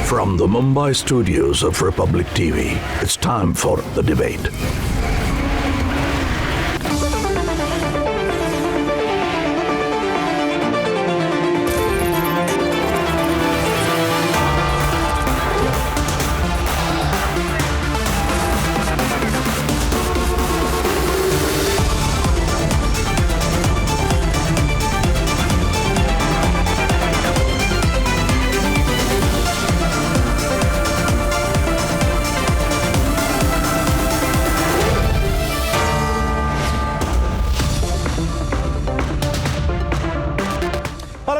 From the Mumbai studios of Republic TV, it's time for The Debate.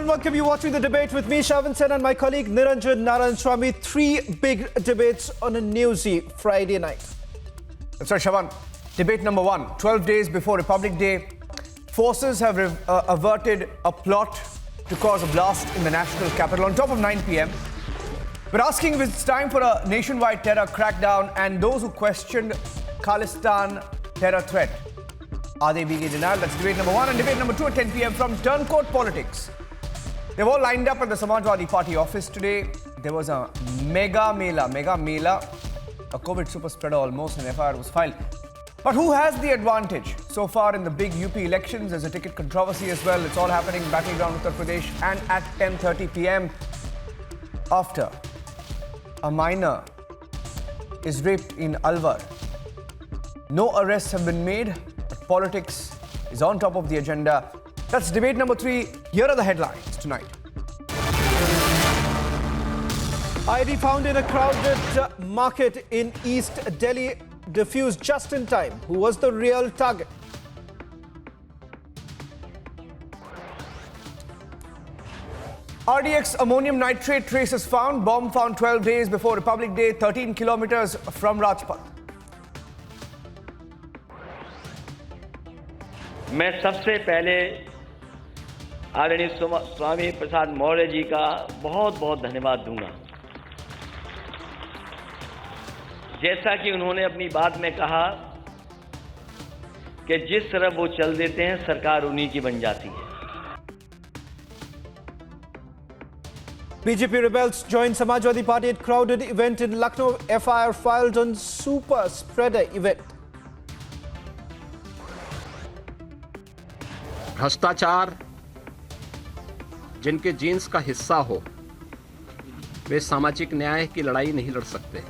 Welcome, you watching The Debate with me, Shavan Sen, and my colleague Niranjan Narayanaswamy. Three big debates on a newsy Friday night. That's right, Shavan. Debate number one. 12 days before Republic Day, forces have averted a plot to cause a blast in the national capital on top of 9 p.m. We're asking if it's time for a nationwide terror crackdown, and those who questioned Khalistan terror threat, are they being in denial? That's debate number one. And debate number two at 10 p.m. from Turncoat Politics. They've all lined up at the Samajwadi Party office today. There was a mega mela, a COVID super spreader almost, an FIR was filed. But who has the advantage so far in the big UP elections? There's a ticket controversy as well. It's all happening battleground Uttar Pradesh. And at 10:30 p.m. after a minor is raped in Alwar. No arrests have been made, but politics is on top of the agenda. That's debate number three. Here are the headlines tonight. ID found in a crowded market in East Delhi, defused just in time. Who was the real target? RDX ammonium nitrate traces found. Bomb found 12 days before Republic Day, 13 kilometers from Rajpath. मैं सबसे पहले आदरणीय स्वामी प्रसाद मौर्य जी का बहुत बहुत धन्यवाद दूंगा। जैसा कि उन्होंने अपनी बात में कहा कि जिस तरह वो चल देते हैं सरकार उन्हीं की बन जाती है। BJP rebels joined Samajwadi Party at crowded event in Lucknow. FIR filed on super spreader event. भ्रष्टाचार जिनके जीन्स का हिस्सा हो वे सामाजिक न्याय की लड़ाई नहीं लड़ सकते।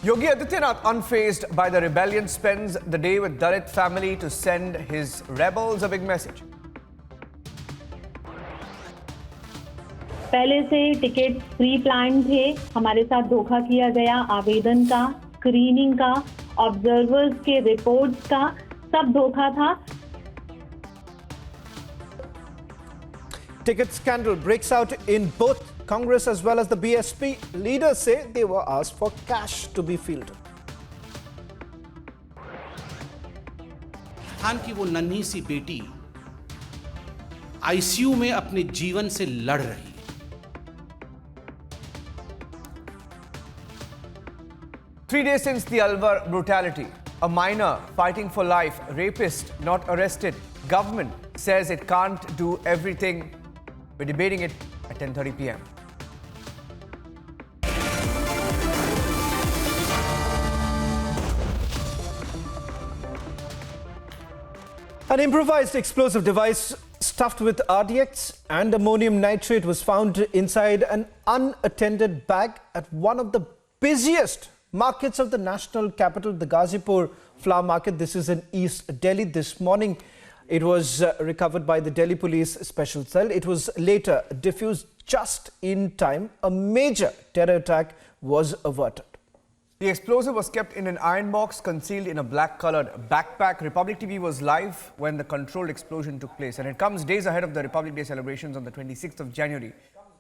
Yogi Adityanath, unfazed by the rebellion, spends the day with Dalit family to send his rebels a big message. पहले से टिकट प्री प्लान थे, हमारे साथ धोखा किया गया। आवेदन का, स्क्रीनिंग का, ऑब्जर्वर्स के रिपोर्ट्स का सब धोखा था। Ticket scandal breaks out in both Congress as well as the BSP. Leaders say they were asked for cash to be fielded. Khan की वो नन्ही सी बेटी आईसीयू में अपने जीवन से लड़ रही है। Three days since the Alwar brutality, a minor fighting for life, rapist not arrested. Government says it can't do everything. We're debating it at 10:30 p.m. An improvised explosive device stuffed with RDX and ammonium nitrate was found inside an unattended bag at one of the busiest markets of the national capital, the Ghazipur Flower Market. This is in East Delhi. This morning, it was recovered by the Delhi Police Special Cell. It was later defused just in time. A major terror attack was averted. The explosive was kept in an iron box concealed in a black-colored backpack. Republic TV was live when the controlled explosion took place, and it comes days ahead of the Republic Day celebrations on the 26th of January,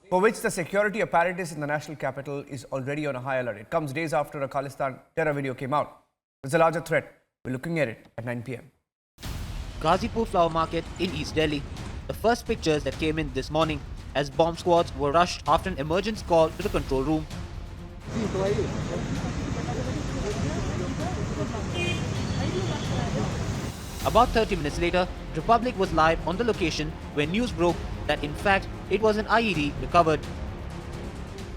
for which the security apparatus in the national capital is already on a high alert. It comes days after a Khalistan terror video came out. There's a larger threat. We're looking at it at 9 p.m. Ghazipur Flower Market in East Delhi. The first pictures that came in this morning as bomb squads were rushed after an emergency call to the control room. About 30 minutes later, Republic was live on the location where news broke that in fact it was an IED recovered.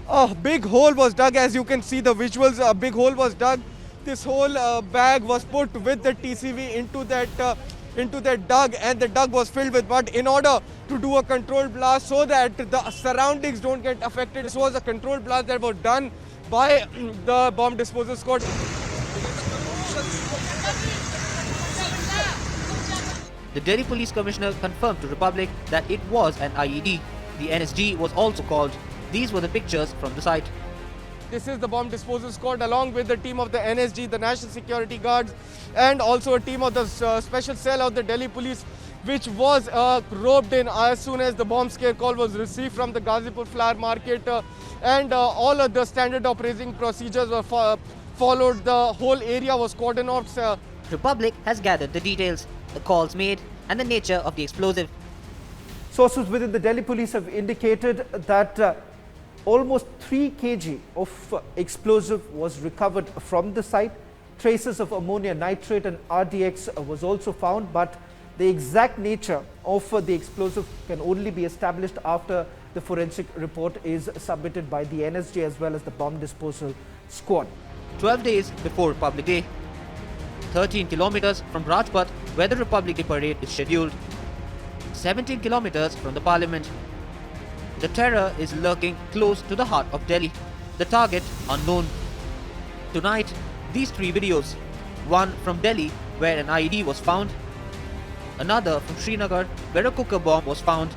a big hole was dug. As you can see the visuals, a big hole was dug. This whole bag was put with the TCV into that dug, and the dug was filled with mud in order to do a controlled blast so that the surroundings don't get affected. This was a controlled blast that was done by the bomb disposal squad. The Delhi Police Commissioner confirmed to Republic that it was an IED. The NSG was also called. These were the pictures from the site. This is the bomb disposal squad along with the team of the NSG, the National Security Guards, and also a team of the special cell of the Delhi Police, which was roped in as soon as the bomb scare call was received from the Ghazipur Flower Market, and all of the standard operating procedures were followed. The whole area was cordoned off. Republic has gathered the details, the calls made, and the nature of the explosive. Sources within the Delhi police have indicated that almost 3 kg of explosive was recovered from the site. Traces of ammonia nitrate and RDX was also found, but the exact nature of the explosive can only be established after the forensic report is submitted by the NSG as well as the bomb disposal squad. 12 days before Republic Day, 13 kilometers from Rajpath, where the Republic Day parade is scheduled, 17 kilometers from the Parliament. The terror is lurking close to the heart of Delhi. The target unknown. Tonight, these 3 videos. One from Delhi, where an IED was found. Another from Srinagar, where a cooker bomb was found.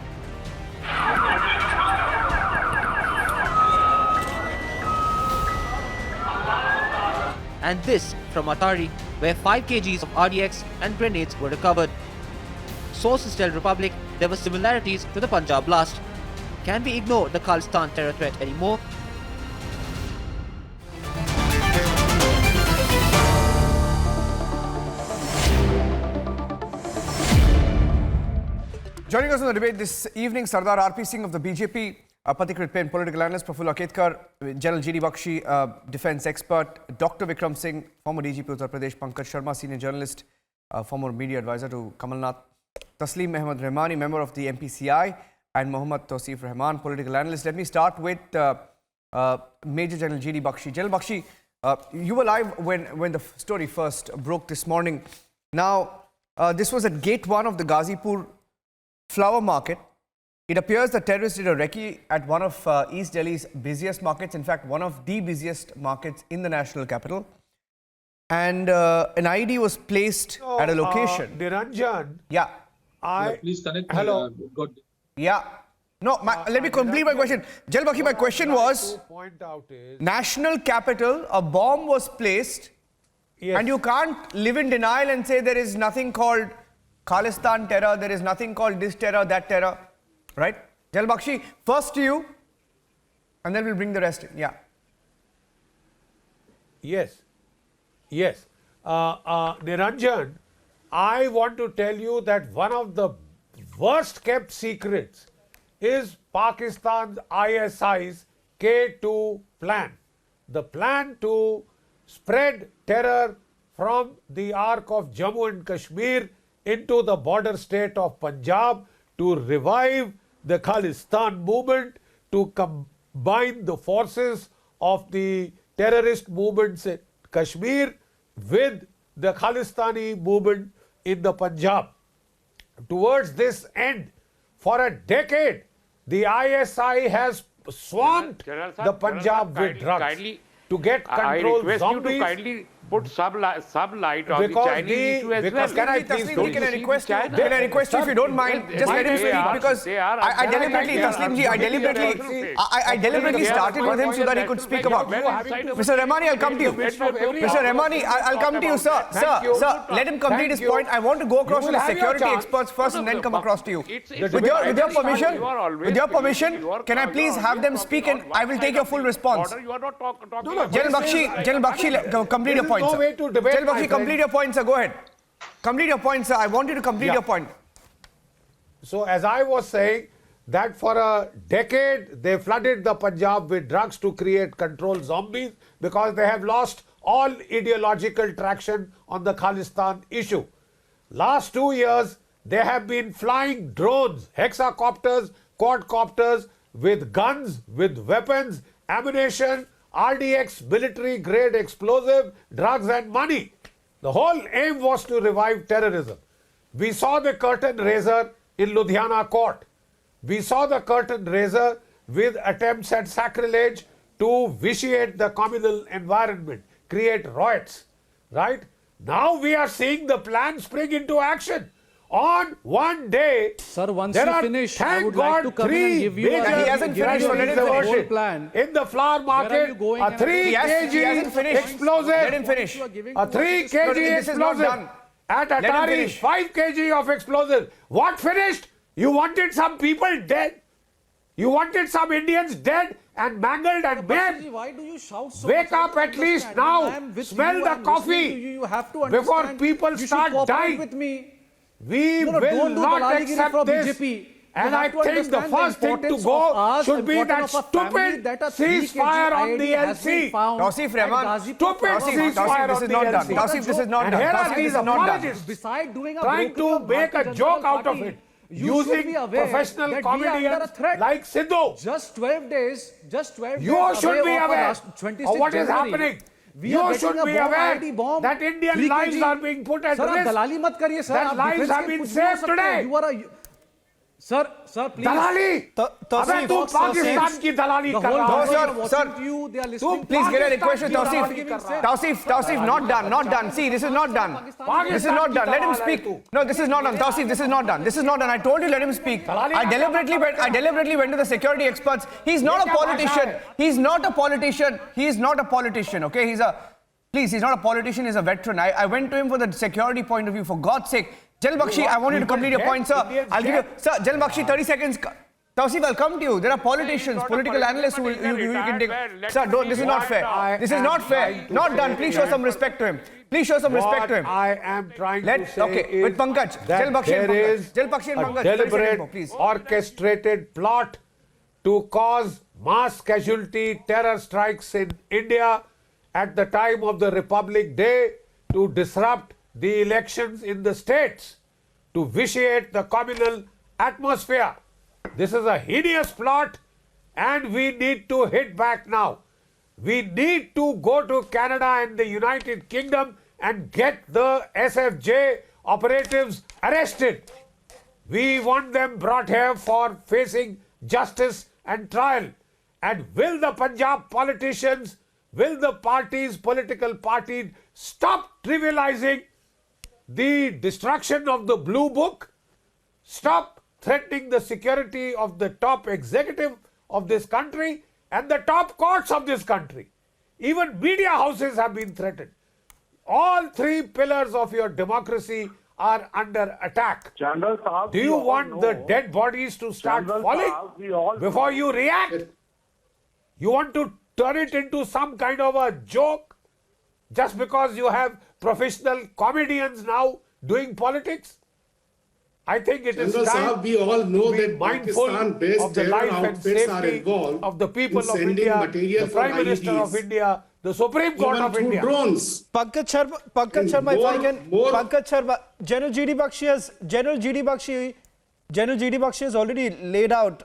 And this from Atari, where 5 kgs of RDX and grenades were recovered. Sources tell Republic there were similarities to the Punjab blast. Can we ignore the Khalistan terror threat anymore? Joining us on the debate this evening, Sardar R.P. Singh of the BJP, Pathikrit Pen, political analyst, Prafulla Ketkar, General G.D. Bakshi, defence expert, Dr. Vikram Singh, former DGP Uttar Pradesh, Pankaj Sharma, senior journalist, former media advisor to Kamal Nath, Taslim Ahmed Rahmani, member of the MPCI, and Mohammad Tausif Rahman, political analyst. Let me start with Major General G.D. Bakshi. General Bakshi, you were live when the story first broke this morning. Now, this was at Gate 1 of the Ghazipur Flower Market. It appears the terrorists did a recce at one of East Delhi's busiest markets, in fact, one of the busiest markets in the national capital. And an IED was placed at a location. Niranjan. Yeah. Please connect. Hello. Yeah. No, let me complete my question. Jal Bakshi, my question was, national capital, a bomb was placed, and you can't live in denial and say there is nothing called Khalistan terror, there is nothing called this terror, that terror, right? Jal Bakshi, first to you, and then we'll bring the rest in. Yeah. Yes. Niranjan, I want to tell you that one of the worst kept secrets is Pakistan's ISI's K2 plan. The plan to spread terror from the arc of Jammu and Kashmir into the border state of Punjab, to revive the Khalistan movement, to combine the forces of the terrorist movements in Kashmir with the Khalistani movement in the Punjab. Towards this end, for a decade, the ISI has swamped the Punjab with drugs to get control zombies. I request you to kindly put some light on the Chinese issue as well. Can I request you, if you don't mind, just let him speak, because I deliberately started with him so that he could speak about. Mr. Rahmani, I'll come to you. Mr. Rahmani, I'll come to you, sir. Sir, let him complete his point. I want to go across to the security experts first and then come across to you. With your permission, can I please have them speak and I will take your full response. General Bakshi, complete your point. General Bakshi, complete your point, sir. Go ahead. Complete your point, sir. I want you to complete your point. So, as I was saying, that for a decade, they flooded the Punjab with drugs to create control zombies because they have lost all ideological traction on the Khalistan issue. Last 2 years, they have been flying drones, hexacopters, quadcopters, with guns, with weapons, ammunition, RDX, military grade explosive, drugs and money. The whole aim was to revive terrorism. We saw the curtain raiser in Ludhiana court. We saw the curtain raiser with attempts at sacrilege to vitiate the communal environment, create riots, right? Now we are seeing the plan spring into action. On one day, sir, once there you are, finish, thank I would God, like to come in and give you he hasn't finished, so let him finish. whole plan. in the flower market, you going a and 3 he hasn't kg finished. explosive, Let him finish. a 3 kg No, this is not explosive done. at Let him Atari, finish. 5 kg of explosive. What finished? You wanted some people dead. You wanted some Indians dead and mangled and maimed. Why do you shout so Wake much? up at least now. Smell the coffee You have to before understand. people You should start cooperate dying. with me. We No, will don't do not Dalalagiri accept from this. BJP. And You I have to think the understand first thing to importance go of us, should be that importance of a family stupid that a 3 kg ceasefire on the IED has been LC. found Tausif at Rahman, Gazipur stupid Power ceasefire House. this is not done. LC. Tausif, this is not And done. here are Tausif, these this is not done. apologists Beside doing a trying broken to of make Bharatiya a joke Janata out of Party, it, you should using be aware professional that we are under a comedians threat. like Sidhu. Just 12 days You away should be of our aware last of 26 what is January. happening. We are You getting should a be bomb, aware IED bomb, that Indian 3 lives kg. are being put at Sir, आप risk. दलाली मत करिए sir. That आप lives defense have के been कुछ भी हो saved सकते हैं. today. You are a sir, please. दलाली अबे तू पाकिस्तान की दलाली कर रहा No, है. sir, sir. Please get a request to Tausif. Tausif, not done, not done. See, this is not done. This is not done. Let him speak. No, this is not done. Tausif, this is not done. This is not done. I told you, let him speak. I deliberately went to the security experts. He's not a politician. He's not a politician. He's not a politician. Okay, he's not a politician. He's a veteran. I went to him for the security point of view. For God's sake, Jal Bakshi, I want you to complete your point, sir. I'll give you, sir. Jal Bakshi, 30 seconds. Tausif, I'll come to you. There are politicians, political analysts who you can take. Sir, don't. This is not fair. This is not fair. Not done. Please show some respect to him. Please show some respect to him. I am trying to say okay, with Pankaj. that Jal Bakshi and there Pankaj. is Jal Bakshi and a Pankaj. 30 seconds deliberate, more, please. orchestrated plot to cause mass casualty terror strikes in India at the time of the Republic Day, to disrupt the elections in the states, to vitiate the communal atmosphere. This is a hideous plot and we need to hit back now. We need to go to Canada and the United Kingdom and get the SFJ operatives arrested. We want them brought here for facing justice and trial. And will the Punjab politicians, will the political parties stop trivializing the destruction of the Blue Book? Stop threatening the security of the top executive of this country and the top courts of this country. Even media houses have been threatened. All 3 pillars of your democracy are under attack. Do you want the dead bodies to start falling before you react? You want to turn it into some kind of a joke just because you have professional comedians now doing politics? I think it is time we all know to be that mindful Pakistan-based of the terror life and outfits are safety involved of the people in of sending India, material the for Prime Minister of IEDs. India, the Supreme Court Even of through India. drones. Pankaj Sharma, if I can, Pankaj Sharma, General GD Bakshi has already laid out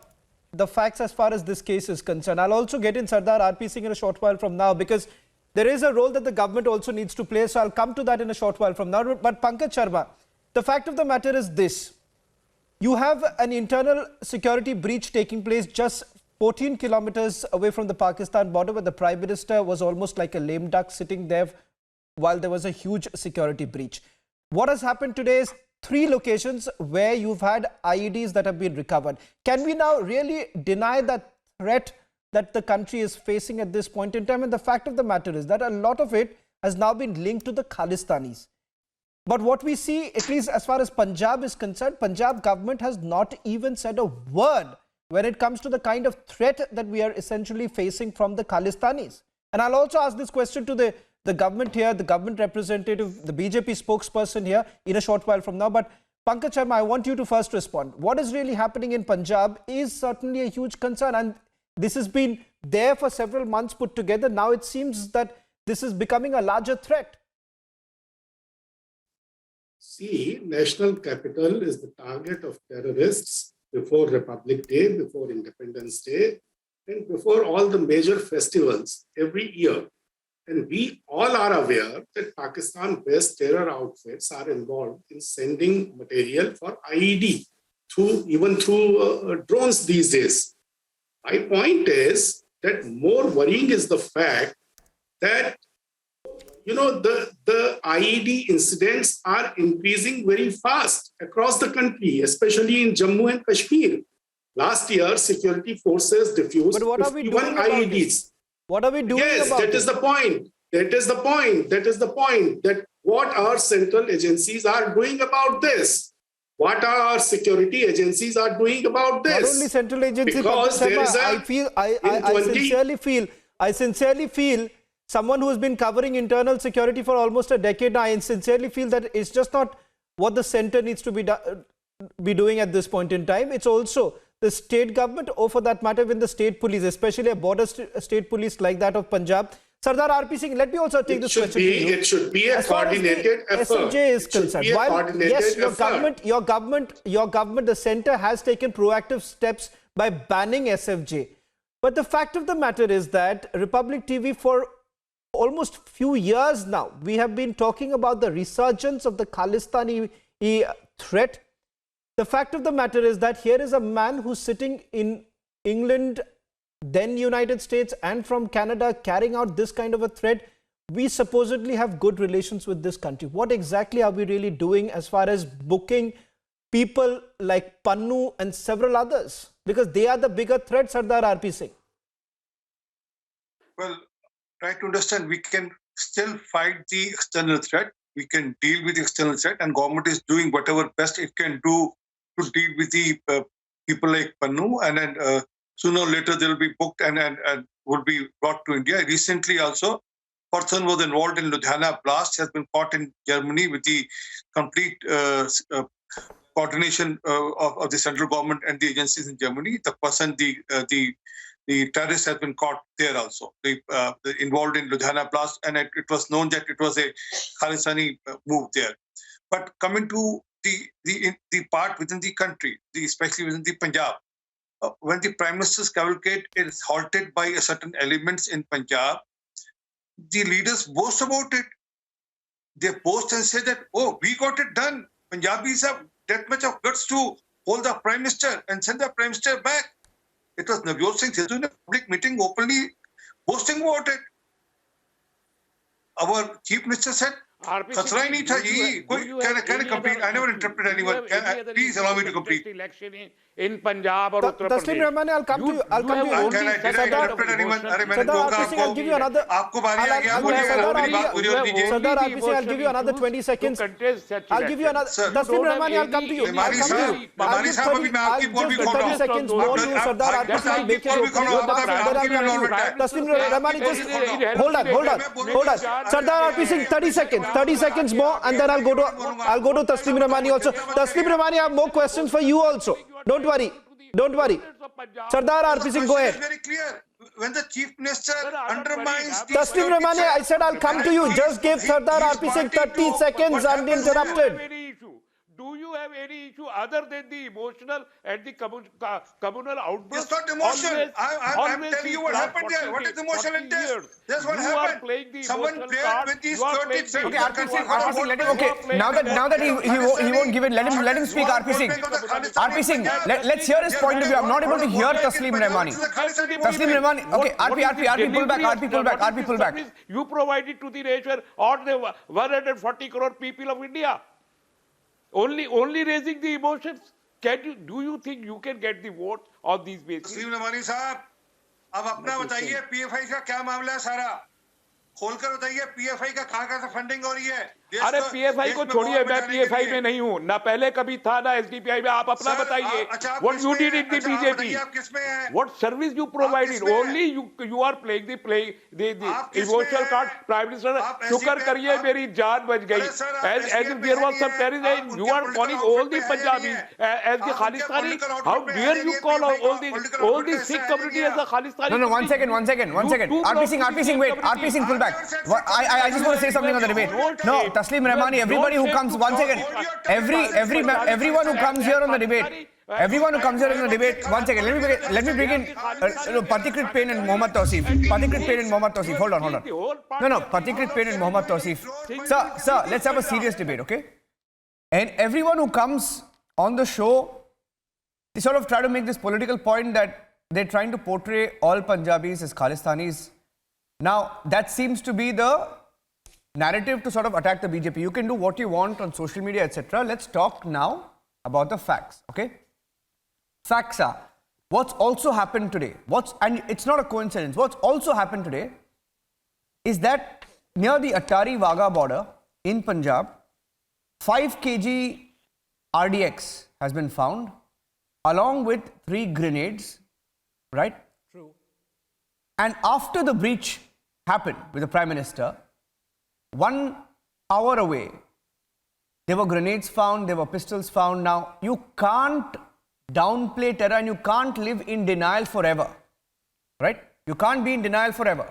the facts as far as this case is concerned. I'll also get in Sardar RP Singh in a short while from now, because there is a role that the government also needs to play. So I'll come to that in a short while from now. But Pankaj Sharma, the fact of the matter is this. You have an internal security breach taking place just 14 kilometers away from the Pakistan border, where the Prime Minister was almost like a lame duck sitting there while there was a huge security breach. What has happened today is 3 locations where you've had IEDs that have been recovered. Can we now really deny that threat that the country is facing at this point in time? And the fact of the matter is that a lot of it has now been linked to the Khalistanis. But what we see, at least as far as Punjab is concerned, Punjab government has not even said a word when it comes to the kind of threat that we are essentially facing from the Khalistanis. And I'll also ask this question to the government here, the government representative, the BJP spokesperson here in a short while from now. But Pankaj Sharma, I want you to first respond. What is really happening in Punjab is certainly a huge concern, and this has been there for several months put together. Now it seems that this is becoming a larger threat. See, national capital is the target of terrorists before Republic Day, before Independence Day. and before all the major festivals every year. And we all are aware that Pakistan-based terror outfits are involved in sending material for IED, even through drones these days. My point is that more worrying is the fact that the IED incidents are increasing very fast across the country, especially in Jammu and Kashmir. Last year, security forces defused 51 IEDs. What are we doing yes, about that is the point. That is the point. That is the point. That what our central agencies are doing about this. What our security agencies are doing about this. Not only central agencies, because there is I sincerely feel, someone who has been covering internal security for almost a decade now, I sincerely feel that it's just not what the center needs to be doing at this point in time. It's also the state government, or for that matter, even the state police, especially a border state police like that of Punjab. Sardar R.P. Singh, let me also take this question to you. It should be a coordinated effort. SFJ is concerned. Yes, your government, the center has taken proactive steps by banning SFJ. But the fact of the matter is that Republic TV, for almost few years now, we have been talking about the resurgence of the Khalistani threat. The fact of the matter is that here is a man who's sitting in England, then United States, and from Canada, carrying out this kind of a threat. We supposedly have good relations with this country. What exactly are we really doing as far as booking people like Pannu and several others? Because they are the bigger threat, Sardar R.P. Singh. Well, try to understand, we can still fight the external threat. We can deal with the external threat, and government is doing whatever best it can do to deal with the people like Pannu, and then sooner or later they will be booked and will be brought to India. Recently also, person was involved in Ludhiana blast, has been caught in Germany with the complete coordination of the central government and the agencies in Germany. The person, the terrorist, has been caught there also. They involved in Ludhiana blast, and it was known that it was a Khalistani move there. But coming to the part within the country, especially within the Punjab, when the Prime Minister's cavalcade is halted by certain elements in Punjab, the leaders boast about it. They boast and say that, oh, we got it done. Punjabis have that much of guts to hold the Prime Minister and send the Prime Minister back. It was Navjot Singh Sidhu in a public meeting openly boasting about it. Our Chief Minister said, खतरा ही नहीं था जी. Can I complete? I never interrupted anyone. Please allow me to complete. In Punjab or Uttar Pradesh. Taslim Rahmani, I'll come to you. I'll come to you. Can I interrupt anyone? अरे मैंने बोला I'll give you another. आपको बारी आ गया. बोलिए. Sardar R.P. Singh, I'll give you another 20 seconds. I'll give you another. Taslim Rahmani, I'll come to you. I'll come to you. I'll give 30 seconds more to Sardar R.P. Singh. Make it Taslim Rahmani, just hold on. Sardar R.P. Singh, 30 seconds more, and then I'll go to Taslim Rahmani also. Taslim Rahmani, I have more questions for you also. Don't worry. Sardar R.P. Singh, go ahead. It's very clear. When the Chief Minister undermines the Taslim Rahmani, I said I'll come to you. Just give Sardar R.P. Singh 30 seconds uninterrupted. Do you have any issue other than the emotional and the communal outburst? It's not emotional. I'm telling you what happened there. What is emotional in this? That's what happened. Someone played with these 30 seconds. Okay, R.P. Singh, let him. Okay, now that he won't give it. Let him speak. R.P. Singh. R.P. Singh, let's hear his point of view. I'm not able to hear Taslim Rahmani. Taslim Rahmani. Okay, R.P. pull back. You provided to the nation or the 140 crore people of India. Only raising the emotions. Do you think you can get the vote on these bases? तस्लीम रमानी साहब, अब अपना बताइए PFI का क्या मामला है सारा? खोलकर बताइए पीएफआई का कहां से फंडिंग हो रही है? अरे पीएफआई को छोड़िए, मैं पीएफआई में नहीं हूं, ना पहले कभी था ना एसडीपीआई में. आप अपना बताइए. What you did in the BJP? What service you provided? Only you are playing the emotional card. Prime Minister, शुक्र करिए मेरी जान बच गई. As if there was some terrorism, you are calling all the Punjabis as the Khalistani. How dare you call all the Sikh community as a Khalistani? No, one second. R.P. Singh, wait. R.P. Singh, pull back. I just want to say something on the debate. No, Taslim Rahmani, everybody who comes, one second. Everyone who comes here on the debate, Everyone who comes here in the debate, one second, let me bring in Pathikrit Pain and Mohammad Tausif. Pathikrit Pain and Mohammad Tausif. Hold on. No, Pathikrit Pain and Mohammad Tausif. Sir, let's have a serious debate, okay? And everyone who comes on the show, they sort of try to make this political point that they're trying to portray all Punjabis as Khalistanis. Now, that seems to be the narrative to sort of attack the BJP. You can do what you want on social media, etc. Let's talk now about the facts, okay? Facts are, what's also happened today, and it's not a coincidence, what's also happened today is that near the Attari-Wagah border in Punjab, 5 kg RDX has been found along with 3 grenades, right? True. And after the breach happened with the Prime Minister, 1 hour away, there were grenades found, there were pistols found. Now, you can't downplay terror and you can't live in denial forever, right? You can't be in denial forever.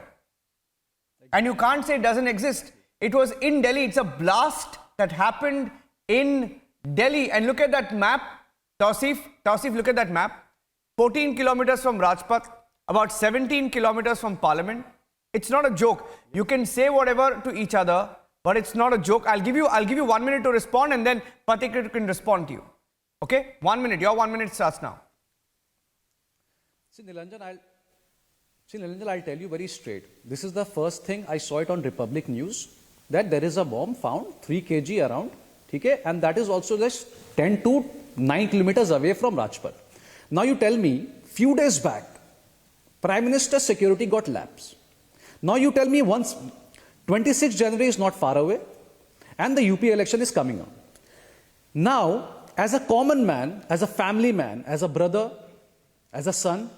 And you can't say it doesn't exist. It was in Delhi. It's a blast that happened in Delhi. And look at that map. Tausif, look at that map. 14 kilometers from Rajpath, about 17 kilometers from Parliament. It's not a joke. You can say whatever to each other, but it's not a joke. I'll give you 1 minute to respond, and then Pathikrit can respond to you. Okay? 1 minute. Your 1 minute starts now. See, Nilanjan, I'll tell you very straight. This is the first thing I saw it on Republic News, that there is a bomb found 3 kg around, okay? And that is also just 10 to 9 kilometers away from Rajpath. Now you tell me, few days back, Prime Minister's security got lapsed. Now you tell me once 26 January is not far away and the UP election is coming on. Now, as a common man, as a family man, as a brother, as a son,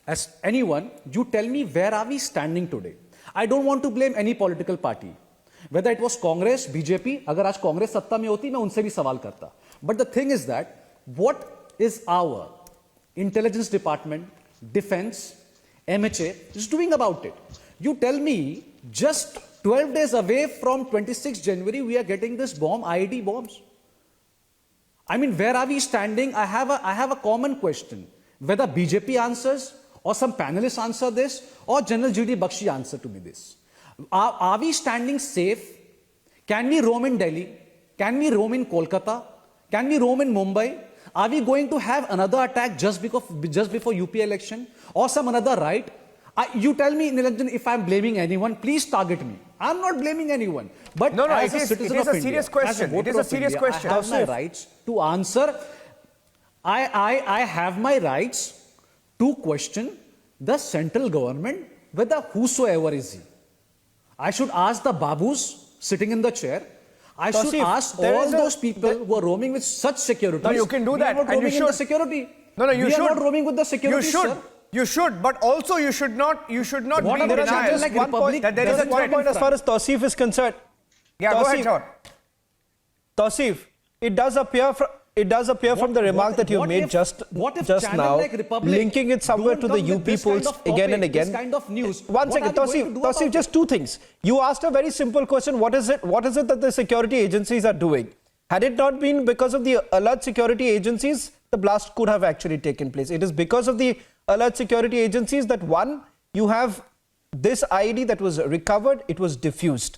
as anyone, you tell me where are we standing today? I don't want to blame any political party. Whether it was Congress, BJP, agar aaj Congress satta mein hoti, main unse bhi sawal karta. But the thing is that, what is our intelligence department, defense, MHA is doing about it? You tell me, just 12 days away from 26 January, we are getting this bomb, IED bombs. I mean, where are we standing? I have a common question. Whether BJP answers, or some panelists answer this, or General GD Bakshi answer to me this. Are we standing safe? Can we roam in Delhi? Can we roam in Kolkata? Can we roam in Mumbai? Are we going to have another attack just before UP election? Or some another riot? You tell me, Nilanjan, if I'm blaming anyone, please target me. I'm not blaming anyone. But no, as it a is citizen a of India, serious question. as a It is a serious India, question. I have my rights to answer. I have my rights to question the central government, whether whosoever is he. I should ask the babus sitting in the chair. I should ask all those people who are roaming with such security. No, you can do that, and you should. In the security. No, you should. We are not roaming with the security, You should. sir. You should, but also you should not be in denial Just one point, that there is a one point as far as Tausif is concerned. Yeah, go ahead, Sean. Tausif, it does appear from the remark that you made just now, linking it somewhere to the UP polls again and again. This kind of news. One second, Tausif, just 2 things. You asked a very simple question. What is it that the security agencies are doing? Had it not been because of the alert security agencies, the blast could have actually taken place. It is because of the alert security agencies that, one, you have this IED that was recovered, it was diffused.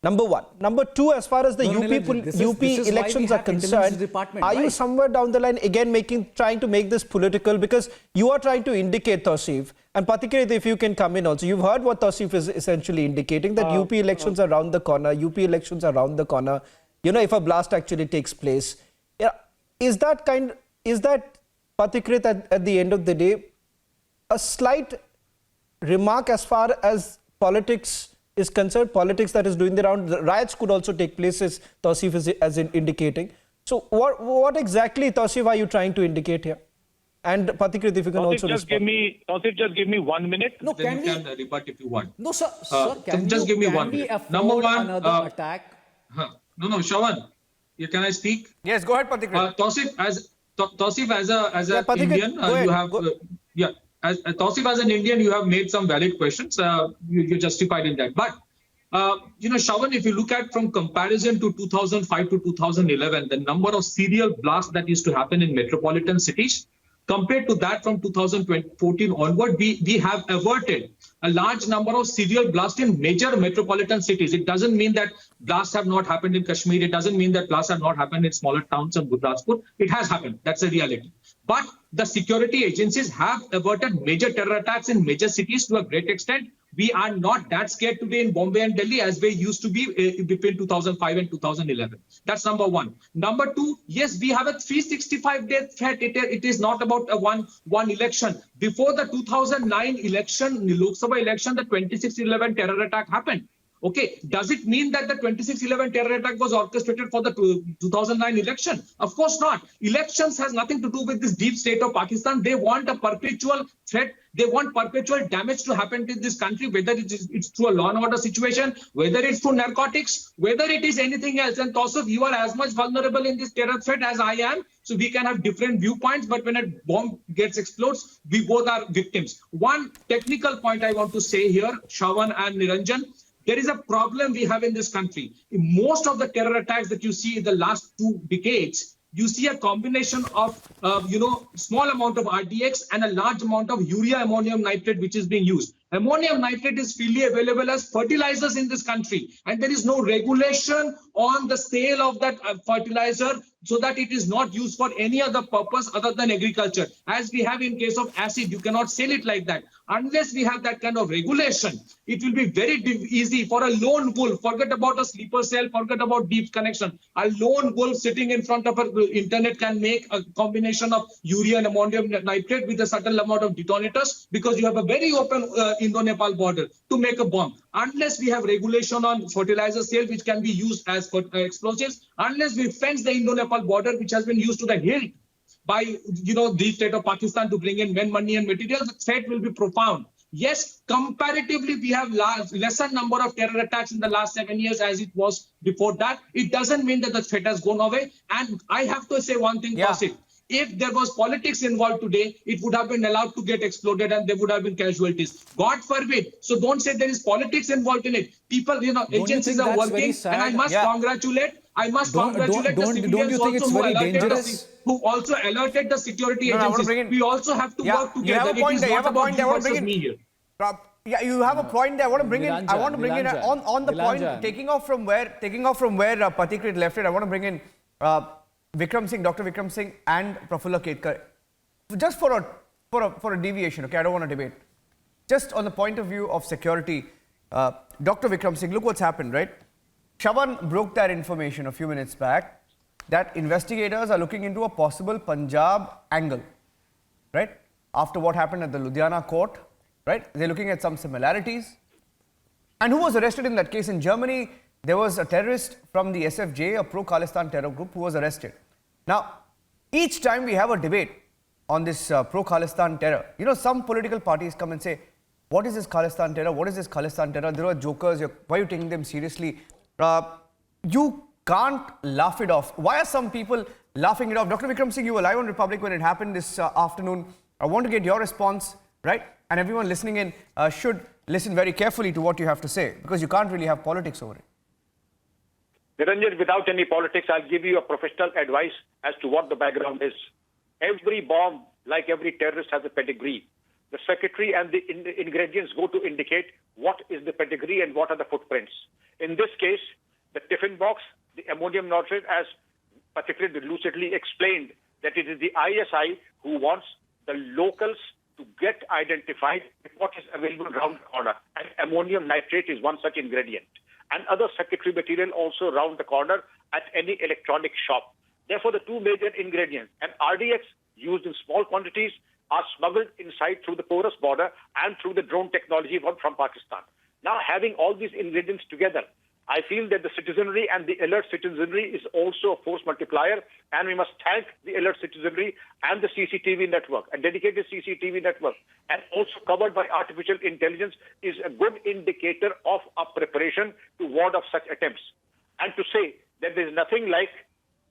Number one. Number two, as far as the UP elections are concerned, are you somewhere down the line again trying to make this political? Because you are trying to indicate, Tausif, and Pathikrit, if you can come in also. You've heard what Tausif is essentially indicating, that UP elections are around the corner. UP elections are around the corner. You know, if a blast actually takes place. Yeah, is that Pathikrit at the end of the day a slight remark as far as politics is concerned, politics that is doing the round? The riots could also take place, as Tausif is indicating. So what exactly, Tausif, are you trying to indicate here? And Pathikrit, if you can also respond. Tausif, just give me 1 minute. No, then you can rebut if you want. No, sir, can just give me 1 we minute. afford Number one, another attack? No, Shravan, can I speak? Yes, go ahead, Pathikrit. Tausif, as an Indian, you have Tausif, as an Indian, you have made some valid questions. You justified in that. But Shravan, if you look at from comparison to 2005 to 2011, the number of serial blasts that used to happen in metropolitan cities, compared to that from 2014 onward, we have averted a large number of serial blasts in major metropolitan cities. It doesn't mean that blasts have not happened in Kashmir. It doesn't mean that blasts have not happened in smaller towns of Gurdaspur. It has happened. That's a reality. But the security agencies have averted major terror attacks in major cities to a great extent. We are not that scared today in Bombay and Delhi as we used to be between 2005 and 2011. That's number one. Number two, yes, we have a 365-day threat. It is not about a one election. Before the 2009 election, the Lok Sabha election, the 26/11 terror attack happened. Okay, does it mean that the 26/11 terror attack was orchestrated for the 2009 election? Of course not. Elections has nothing to do with this deep state of Pakistan. They want a perpetual threat. They want perpetual damage to happen to this country, whether it's through a law and order situation, whether it's through narcotics, whether it is anything else. And Tausif, you are as much vulnerable in this terror threat as I am. So we can have different viewpoints, but when a bomb gets explodes, we both are victims. One technical point I want to say here, Shravan and Niranjan, there is a problem we have in this country. In most of the terror attacks that you see in the last 2 decades, you see a combination of, small amount of RDX and a large amount of urea ammonium nitrate, which is being used. Ammonium nitrate is freely available as fertilizers in this country, and there is no regulation on the sale of that fertilizer so that it is not used for any other purpose other than agriculture. As we have in case of acid, you cannot sell it like that. Unless we have that kind of regulation, it will be very easy for a lone wolf, forget about a sleeper cell, forget about deep connection. A lone wolf sitting in front of an internet can make a combination of urea and ammonium nitrate with a certain amount of detonators, because you have a very open Indo-Nepal border to make a bomb. Unless we have regulation on fertilizer sale, which can be used as explosives, unless we fence the Indo-Nepal border, which has been used to the hilt by, the state of Pakistan to bring in men, money and materials, the threat will be profound. Yes, comparatively, we have lesser number of terror attacks in the last 7 years as it was before that. It doesn't mean that the threat has gone away. And I have to say one thing, Tausif. If there was politics involved today, it would have been allowed to get exploded and there would have been casualties. God forbid. So don't say there is politics involved in it. People, agencies are working, and I must congratulate. The civilians who also alerted the security agencies. We also have to work together. You have a point there. You have a point there. I want to bring in. Yeah, you have a point there. I want to bring in. I want to bring in on the point. Taking off from where Pathikrit left it. I want to bring in Vikram Singh, Dr. Vikram Singh, and Prafulla Ketkar. Just for a deviation. Okay, I don't want to debate. Just on the point of view of security, Dr. Vikram Singh, look what's happened, right? Shravan broke that information a few minutes back, that investigators are looking into a possible Punjab angle, right? After what happened at the Ludhiana court, right? They're looking at some similarities. And who was arrested in that case? In Germany, there was a terrorist from the SFJ, a pro-Khalistan terror group, who was arrested. Now, each time we have a debate on this pro-Khalistan terror, some political parties come and say, what is this Khalistan terror? What is this Khalistan terror? There are jokers. Why are you taking them seriously? You can't laugh it off. Why are some people laughing it off? Dr. Vikram Singh, you were live on Republic when it happened this afternoon. I want to get your response, right? And everyone listening in should listen very carefully to what you have to say, because you can't really have politics over it. Niranjan, without any politics, I'll give you a professional advice as to what the background is. Every bomb, like every terrorist, has a pedigree. The secretary and the ingredients go to indicate what is the pedigree and what are the footprints. In this case, the tiffin box, the ammonium nitrate, as particularly lucidly explained, that it is the ISI who wants the locals to get identified with what is available around the corner. And ammonium nitrate is one such ingredient. And other secondary material also around the corner at any electronic shop. Therefore, the two major ingredients, and RDX used in small quantities, are smuggled inside through the porous border and through the drone technology from Pakistan. Now, having all these ingredients together, I feel that the citizenry and the alert citizenry is also a force multiplier, and we must thank the alert citizenry and the CCTV network, a dedicated CCTV network, and also covered by artificial intelligence, is a good indicator of a preparation to ward off such attempts. And to say that there is nothing like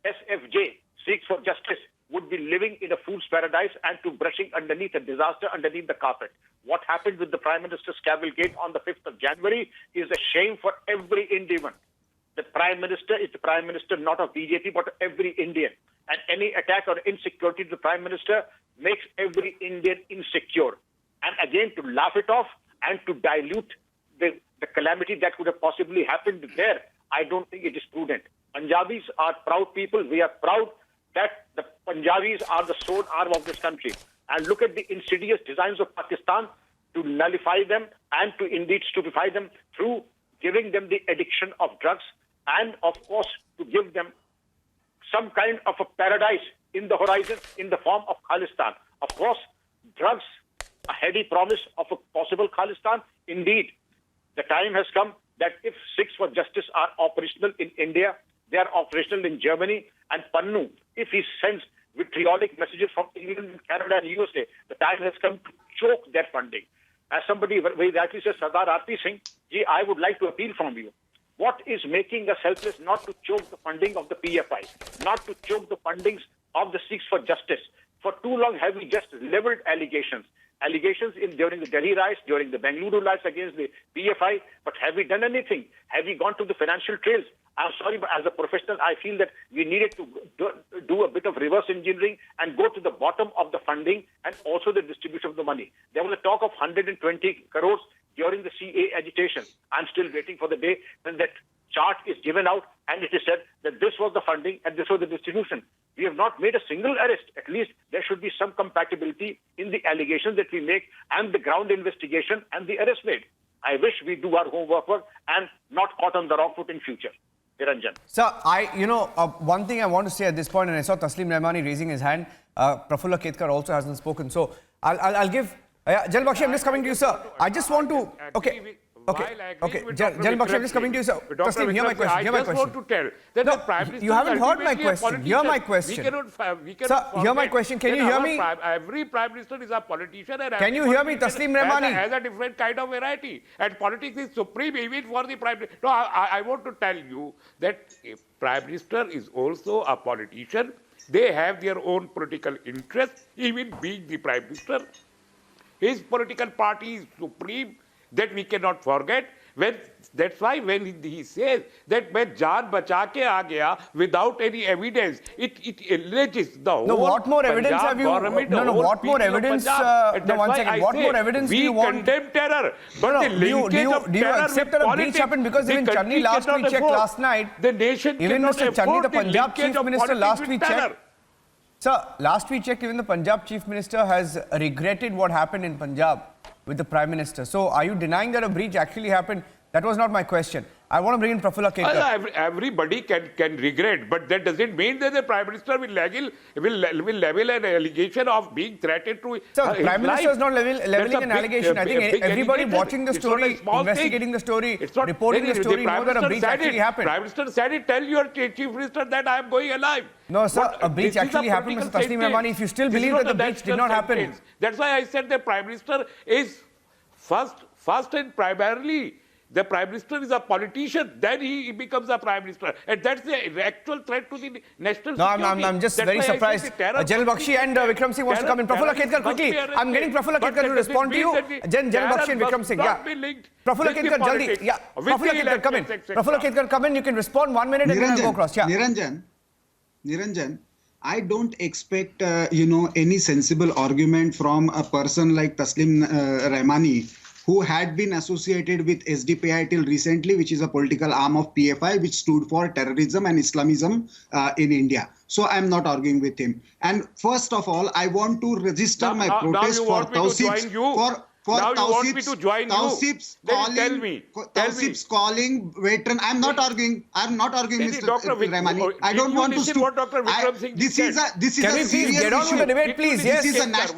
SFJ, Seeks for Justice, would be living in a fool's paradise and to brushing underneath a disaster underneath the carpet. What happened with the Prime Minister's cavalcade on the 5th of January is a shame for every Indian. The Prime Minister is the Prime Minister not of BJP but of every Indian. And any attack on insecurity to the Prime Minister makes every Indian insecure. And again, to laugh it off and to dilute the calamity that could have possibly happened there, I don't think it is prudent. Punjabis are proud people. We are proud that the Punjabis are the sole arm of this country. And look at the insidious designs of Pakistan to nullify them and to indeed stupefy them through giving them the addiction of drugs and, of course, to give them some kind of a paradise in the horizon in the form of Khalistan. Of course, drugs, a heady promise of a possible Khalistan. Indeed, the time has come that if Sikhs for Justice are operational in India, they are operational in Germany, and Pannu, if he sends vitriolic messages from England, Canada and USA, the time has come to choke their funding. As somebody very rightly says, Sardar R.P. Singh, I would like to appeal from you. What is making us helpless not to choke the funding of the PFI, not to choke the fundings of the Sikhs for Justice? For too long have we just leveled allegations during the Delhi riots, during the Bengaluru riots against the PFI, but have we done anything? Have we gone to the financial trails? I'm sorry, but as a professional, I feel that we needed to do a bit of reverse engineering and go to the bottom of the funding and also the distribution of the money. There was a talk of 120 crores during the CA agitation. I'm still waiting for the day when that chart is given out and it is said that this was the funding and this was the distribution. We have not made a single arrest. At least there should be some compatibility in the allegations that we make and the ground investigation and the arrest made. I wish we do our homework and not caught on the wrong foot in future. Niranjan. Sir, one thing I want to say at this point, and I saw Taslim Rahmani raising his hand. Prafulla Ketkar also hasn't spoken. So I'll give... Jalal Bakhshi, I'm just coming to you, sir. I just want to... Okay. Jalal Bakhshi, I'm just coming to you, sir. Taslim, hear my question. I just want to tell that the Prime Minister... You haven't heard my question. Hear my question. We cannot sir, hear my question. Can you hear me? Every Prime Minister is a politician. And can you hear me, Taslim Rahmani? Has a different kind of variety. And politics is supreme even for the Prime Minister. No, I want to tell you that a Prime Minister is also a politician. They have their own political interests, even being the Prime Minister. His political party is supreme, that we cannot forget. That's why when he says that मैं जान बचा के आ गया without any evidence, it alleges the whole what more evidence Punjab have you? Government, what more evidence? One second. What more evidence do you want? We condemn terror, but the linkage of terror do you accept that a breach happened? Because even Channi last week checked last night. The nation even Mr. Channi, the Punjab Chief Minister, last week checked. Sir, last we checked, even the Punjab Chief Minister has regretted what happened in Punjab with the Prime Minister. So, are you denying that a breach actually happened? That was not my question. I want to bring in Prafulla Ketkar. Everybody can regret, but that doesn't mean that the Prime Minister will level an allegation of being threatened to Sir, the Prime Minister is not leveling an allegation. I think everybody watching the story, investigating the story, reporting the story, know that a breach actually happened. Prime Minister said it, tell your Chief Minister that I am going alive. No, sir, a breach actually happened, Mr. Taslim Rahmani. If you still believe that the breach did not happen. That's why I said the Prime Minister is first and primarily, the Prime Minister is a politician, then he becomes a Prime Minister. And that's the actual threat to the national security. No, I'm just very surprised. Jalal Bakhshi and Vikram Singh wants to come in. Prafulla Ketkar, quickly. I'm getting Prafulla Ketkar to respond to you. Jalal Bakhshi and Vikram Singh. Yeah. Prafulla Ketkar, jaldi. Yeah. Prafulla Ketkar, come in. Prafulla Ketkar, come in. You can respond 1 minute and then I'll go across. Yeah. Niranjan, I don't expect, any sensible argument from a person like Taslim Rahmani, who had been associated with SDPI till recently, which is a political arm of PFI, which stood for terrorism and Islamism in India. So I'm not arguing with him. And first of all, I want to register my protest for Tausif's calling veteran. I'm not arguing, Mr. Rahmani. I don't want to This is a serious issue. Get on with the debate, please. Yes.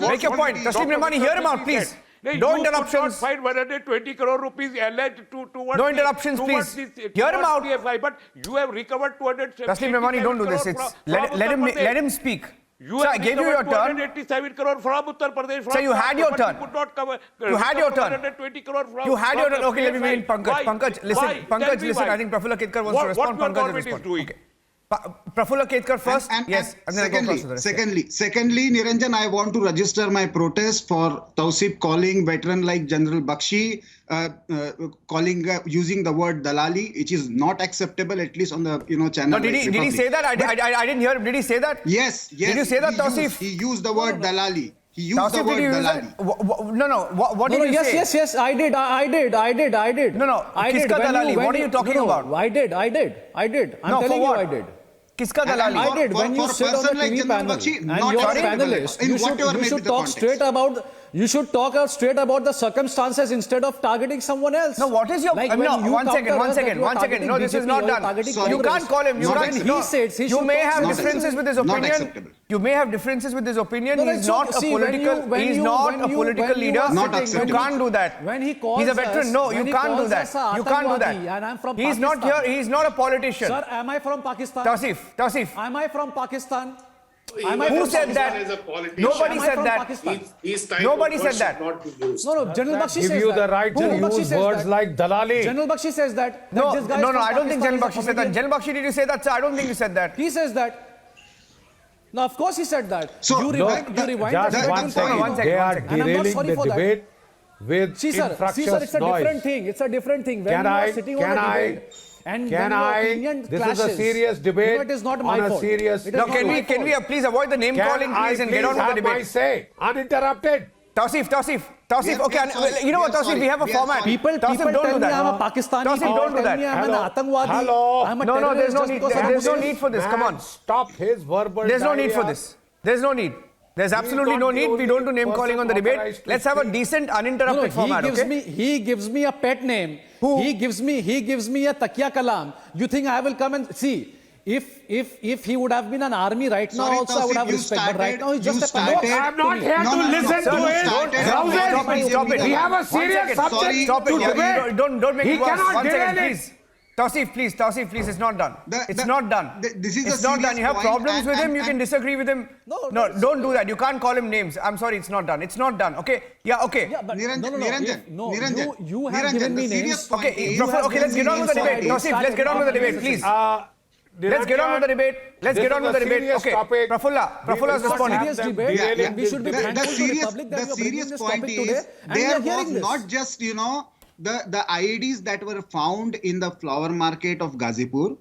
Make your point. Taslim Rahmani, hear him out, please. No interruptions. Find 120 crore rupees alleged towards no interruptions, please. Hear him out. PFI, but you have recovered 270 Taslim Rahmani, don't do this. Let him speak. Sir, I gave you your turn. 187 crore from Uttar Pradesh. Sir, you had your turn. You had your turn. 120 crore from you had your turn. Okay, let me bring in Pankaj. Pankaj, listen. I think Prafulla Ketkar wants to respond. Pankaj, respond. Okay. Prafulla Ketkar first. Yes. And then Secondly, Niranjan, I want to register my protest for Tausif calling veteran like General Bakshi, using the word dalali, which is not acceptable, at least on the channel. No, did he say that? I didn't hear him. Did he say that? Yes. Did you say that, Tausif? He used the word dalali. He used the word dalali. No. What did you say? Yes. I did. No. Kiska dalali? What are you talking about? I did. I'm telling you, I did. Kiska dalali? I did. When you sit on the TV panel and you're a panelist, you should talk straight about. You should talk out straight about the circumstances instead of targeting someone else. No, what is your... Like one second. No, this is not done. You can't call him. You may have differences with his opinion. You may have differences with his opinion. He's not a political leader. You can't do that. When he calls He's a veteran. No, you can't do that. You can't do that. And I'm from He's not here. He's not a politician. Sir, am I from Pakistan? Tausif. Am I from Pakistan? Who said that? Nobody said that. Nobody said that. No, General Bakshi says that. Give you the right to use words like dalali. General Bakshi says that. No, I don't think General Bakshi said that. General Bakshi, did you say that, sir? I don't think you said that. He says that. No, of course he said that. So, you rewind. Just one second. They are derailing the debate with infractious noise. It's a different thing. It's a different thing. When you are sitting on a debate, and this is a serious debate. It is not my fault. No, can we please avoid the name calling, please, and get on with the debate? I say uninterrupted. Tausif. Okay, you know what, Tausif? We have a format. People don't tell do me that. I'm a Pakistani. Tausif, don't do that. I'm an Atangwadi. Hello. I'm a No, there's no terrorist need. There's no need for this. Come on. Stop his verbal. There's no need for this. There's no need. There's absolutely no need. We don't do name calling on the debate. Let's have a decent, uninterrupted format. He gives me a pet name. Who? He gives me a Takia Kalam. You think I will come and see? If he would have been an army right now, also I would have respect. But right now he's just a I am not here to listen to it. Stop it. We have a serious subject to debate. Don't make it worse. Cannot One second, derail please. Tausif, please, it's not done. It's not done. It's not done. You have problems with him, you can disagree with him. No, don't do that. You can't call him names. I'm sorry, it's not done. It's not done. Okay? Yeah, okay. Yeah, but Niranjan, you have given me names. Okay, let's get on with the debate. Tausif, let's get on with the debate, please. Let's get on with the debate. Okay, Prafulla's responding. We should be thankful to the public that the serious point is there was not just, the IEDs that were found in the flower market of Ghazipur.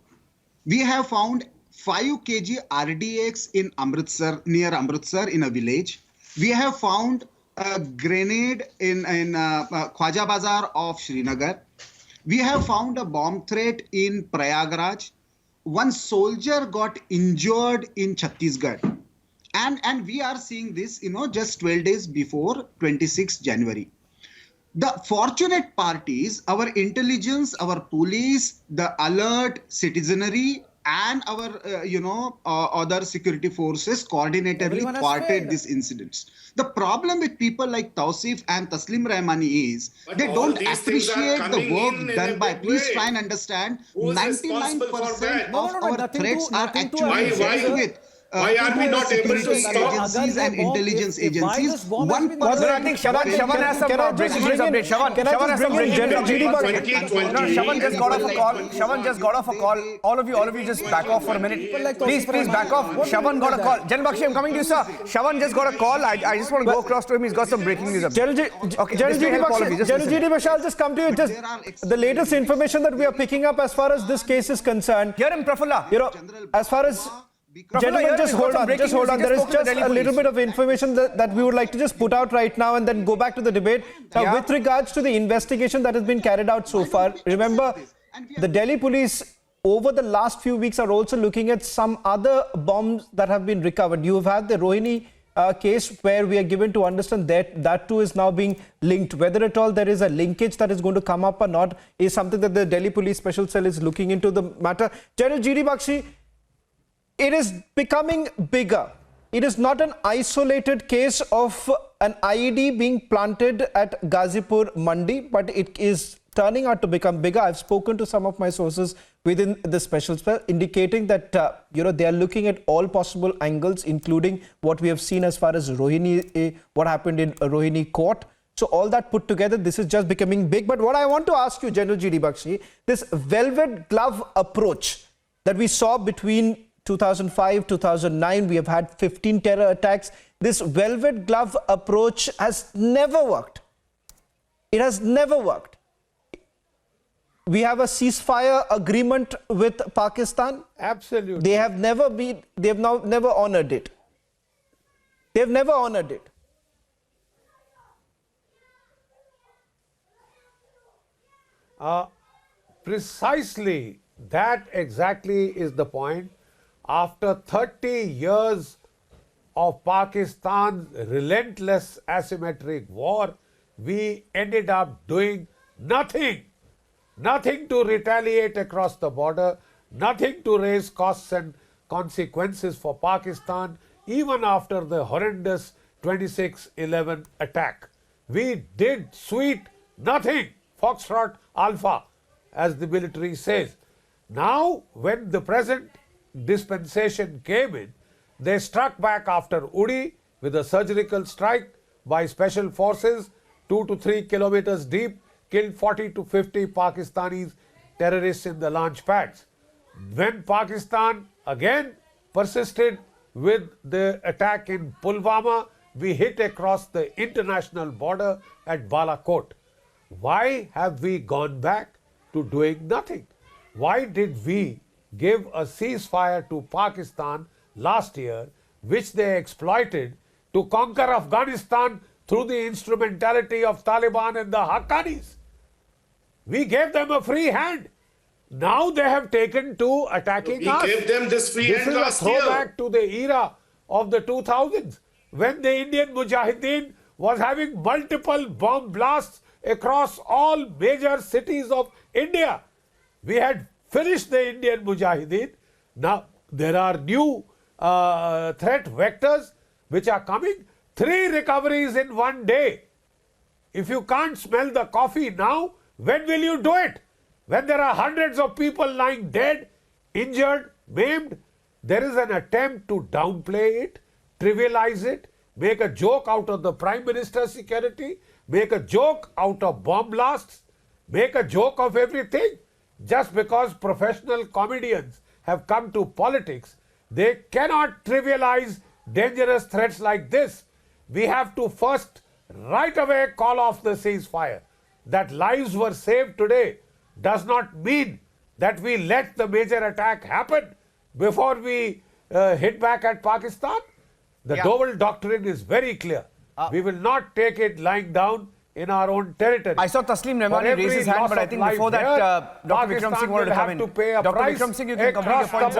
We have found 5 kg RDX in Amritsar, near Amritsar in a village. We have found a grenade in Khwaja Bazar of Srinagar. We have found a bomb threat in Prayagraj. One soldier got injured in Chhattisgarh. And we are seeing this, just 12 days before 26 January. The fortunate parties, our intelligence, our police, the alert citizenry, and our, other security forces coordinatorily thwarted these incidents. The problem with people like Tausif and Taslim Rahmani is they don't appreciate the work done by. Please try and understand. 99% of our threats are actually dealt with. Why are we not able to stop agencies and intelligence agencies? I think Shavan has some breaking news update. Shavan has some breaking news update. No, Shavan just got off a call. Shavan just got off a call. All of you just back off for a minute. Please back off. Shavan got a call. General Bakshi, I'm coming to you, sir. Shavan just got a call. I just want to go across to him. He's got some breaking news update. Okay, General GD Bakshi, I'll just come to you. Just the latest information that we are picking up as far as this case is concerned. Hear him, Prafulla. As far as... Gentlemen, just hold on. There is just a little bit of information that we would like to just put out right now and then go back to the debate. Now, with regards to the investigation that has been carried out so far, remember, the Delhi police over the last few weeks are also looking at some other bombs that have been recovered. You have had the Rohini case where we are given to understand that too is now being linked. Whether at all there is a linkage that is going to come up or not is something that the Delhi Police Special Cell is looking into the matter. General GD Bakshi, it is becoming bigger. It is not an isolated case of an IED being planted at Ghazipur Mandi, but it is turning out to become bigger. I've spoken to some of my sources within the special spell indicating that they are looking at all possible angles, including what we have seen as far as Rohini, what happened in Rohini court. So all that put together, this is just becoming big. But what I want to ask you, General GD Bakshi, this velvet glove approach, that we saw between 2005, 2009. We have had 15 terror attacks. This velvet glove approach has never worked. It has never worked. We have a ceasefire agreement with Pakistan. Absolutely. They have never honored it. They have never honored it. Precisely, that exactly is the point. After 30 years of Pakistan's relentless asymmetric war, we ended up doing nothing. Nothing to retaliate across the border, nothing to raise costs and consequences for Pakistan, even after the horrendous 26/11 attack. We did sweet nothing, Foxtrot Alpha, as the military says. Now, when the present dispensation came in, they struck back after Uri with a surgical strike by special forces, 2 to 3 kilometers deep, killed 40 to 50 Pakistanis terrorists in the launch pads. When Pakistan again persisted with the attack in Pulwama, we hit across the international border at Balakot. Why have we gone back to doing nothing? Why did we give a ceasefire to Pakistan last year, which they exploited to conquer Afghanistan through the instrumentality of Taliban and the Haqqanis? We gave them a free hand. Now they have taken to attacking us. We gave them this free hand last year. This is a throwback to the era of the 2000s, when the Indian Mujahideen was having multiple bomb blasts across all major cities of India. We had finished the Indian Mujahideen. Now there are new threat vectors which are coming. 3 recoveries in one day. If you can't smell the coffee now, when will you do it? When there are hundreds of people lying dead, injured, maimed, there is an attempt to downplay it, trivialize it, make a joke out of the Prime Minister's security, make a joke out of bomb blasts, make a joke of everything. Just because professional comedians have come to politics, they cannot trivialize dangerous threats like this. We have to first, right away, call off the ceasefire. That lives were saved today does not mean that we let the major attack happen before we hit back at Pakistan. The Doval Doctrine is very clear. We will not take it lying down in our own territory. I saw Taslim Rahmani raise his hand, but I think before that, Dr. Vikram Singh wanted to come in. Dr. Vikram Singh, you can complete your point.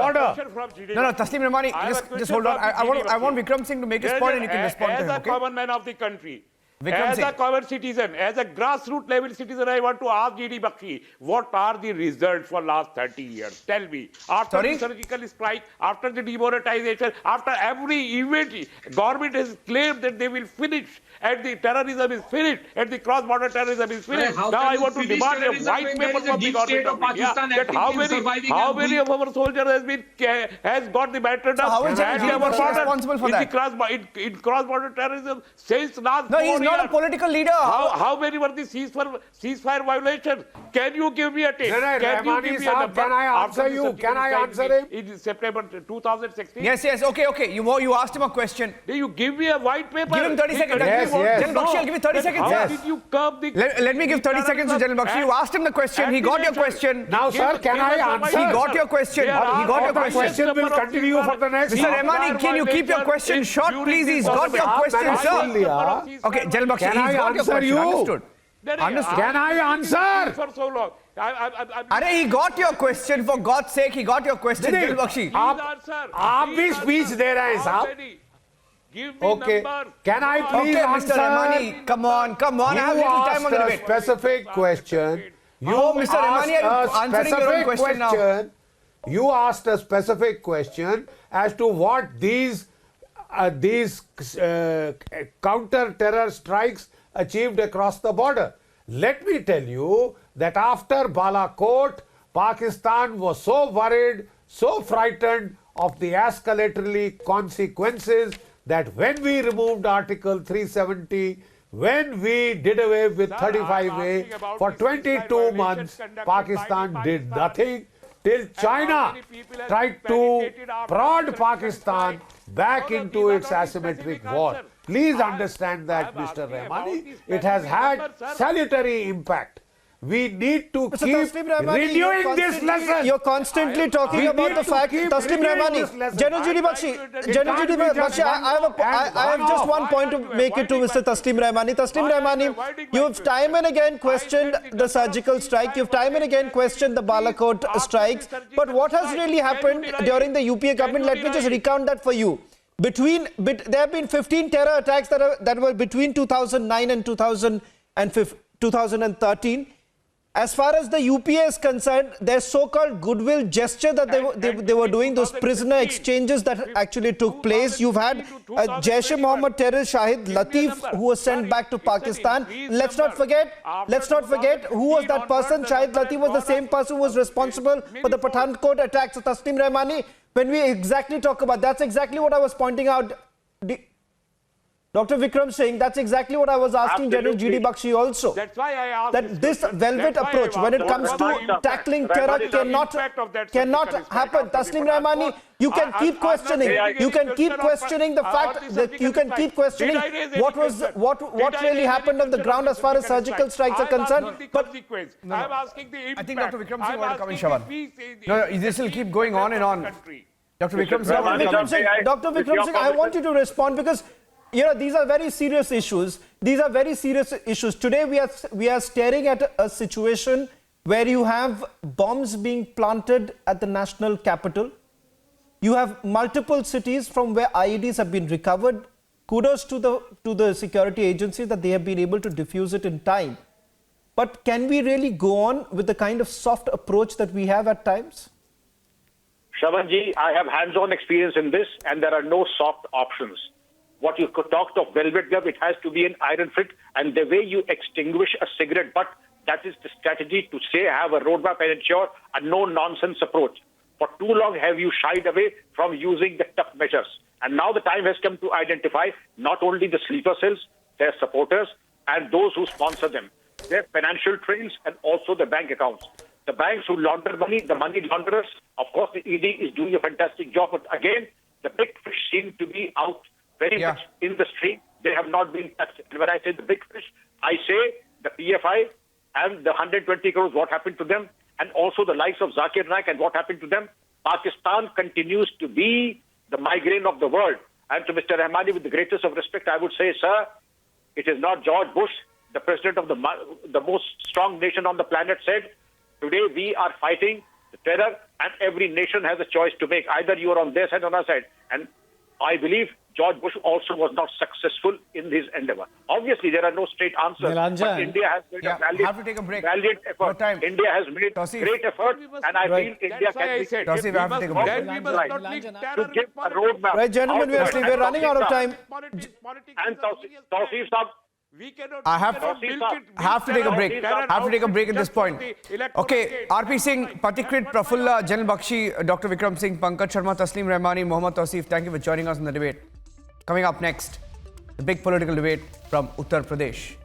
No, Taslim Rahmani, just hold on. I want Vikram Singh to make his point and you can respond to him. As a common man of the country, Vikram as Singh. a common citizen, as a grassroots level citizen, I want to ask GD Bakshi, what are the results for last 30 years? Tell me. After the surgical strike, after the demonetization, after every event, government has claimed that they will finish and the terrorism is finished and the cross-border terrorism is finished. Now I want to demand a white paper from the government of India that how many of our soldiers has got the battered up. How is he responsible for that? In cross-border terrorism since last 4 years. Not a political leader. How many were the ceasefire violations? Can you give me a take? Can I answer you? Can I answer him? In September 2016. Yes. Okay. You asked him a question. You give me a white paper. Give him 30 seconds. General Bakshi, I'll give you 30 seconds. How did you curb the... Let me give 30 seconds to General Bakshi. You asked him the question. He got your question. Now, sir, can I answer? He got your question. The question will continue for the next... Mr. Rahmani, can you keep your question short, please? He's got your question, sir. Okay, General Bakshi, he's got your question. Understood. Can I answer? For so long. He got your question, for God's sake, he got your question, General Bakshi. आप भी speech दे रहे हैं साहब. Okay, can I please answer? Mr. Rahmani, come on, I have little time on the debate. Specific question. Mr. Rahmani, are you answering your own question now? You asked a specific question as to what these counter-terror strikes achieved across the border. Let me tell you that after Balakot, Pakistan was so worried, so frightened of the escalatory consequences that when we removed Article 370, when we did away with 35A, for 22 months, Pakistan did nothing. till China tried to prod Pakistan back into its asymmetric war. Please understand that, Mr. Rahmani, it has had salutary impact. We need to Mr. keep Taslim Rahmani, renewing this lesson. You're constantly talking We about need the to fact, keep Taslim renewing Rahmani, this lesson. General GD Bakshi, I have just one point to make it to Mr. Taslim Rahmani. You have time and again questioned the surgical strike. You've time and again questioned the Balakot strikes. But what has really happened during the UPA government? Let me just recount that for you. There have been 15 terror attacks that were between 2009 and 2013. As far as the UPA is concerned, their so-called goodwill gesture that they were doing, those prisoner exchanges that actually took place. You've had Jaish-e-Mohammed terrorist Shahid Latif, who was sent back to Pakistan. Let's not forget who was that person. Shahid Latif was the same person who was responsible for the Pathankot attacks. So Taslim Rahmani, when we exactly talk about, that's exactly what I was pointing out. Dr. Vikram Singh, that's exactly what I was asking General GD Bakshi also. That's why I asked that this velvet approach when it comes to tackling terror cannot happen. Taslim Rahmani, you can keep questioning. You can keep questioning the fact that you can keep questioning what really happened on the ground as far as surgical strikes are concerned. But I'm asking the impact. I think Dr. Vikram Singh want to come in, Shawan. No, this will keep going on and on. Dr. Vikram Singh, I want you to respond because these are very serious issues. Today we are staring at a situation where you have bombs being planted at the national capital. You have multiple cities from where IEDs have been recovered. Kudos to the security agencies that they have been able to defuse it in time. But can we really go on with the kind of soft approach that we have at times? Shravanji, I have hands-on experience in this, and there are no soft options. What you talked of velvet glove, it has to be an iron fit, and the way you extinguish a cigarette butt, that is the strategy to have a roadmap and ensure a no-nonsense approach. For too long have you shied away from using the tough measures. And now the time has come to identify not only the sleeper cells, their supporters, and those who sponsor them, their financial trails, and also the bank accounts. The banks who launder money, the money launderers, of course the ED is doing a fantastic job, but again, the big fish seem to be out very much in the stream. They have not been touched. And when I say the big fish, I say the PFI and the 120 crores, what happened to them, and also the likes of Zakir Naik and what happened to them. Pakistan continues to be the migraine of the world. And to Mr. Rahmani, with the greatest of respect, I would say, sir, it is not George Bush, the president of the most strong nation on the planet, said, today we are fighting the terror and every nation has a choice to make. Either you are on their side or on our side. And I believe George Bush also was not successful in his endeavor. Obviously, there are no straight answers. But India has made a valiant effort. India has made great effort, and I feel India can be said. Then we must not link terror to give a roadmap. Right, gentlemen, we're running out of time. And Tawseef Saab, I have to take a break. I have to take a break at this point. Okay, RP Singh, Pathikrit, Prafulla, General Bakshi, Dr. Vikram Singh, Pankaj Sharma, Taslim Rahmani, Mohammad Tawseef, thank you for joining us in the debate. Coming up next, the big political debate from Uttar Pradesh.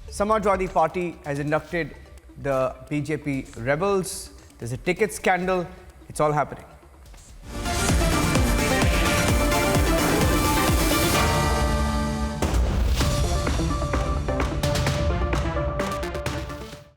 Samajwadi Party has inducted the BJP rebels. There's a ticket scandal. It's all happening.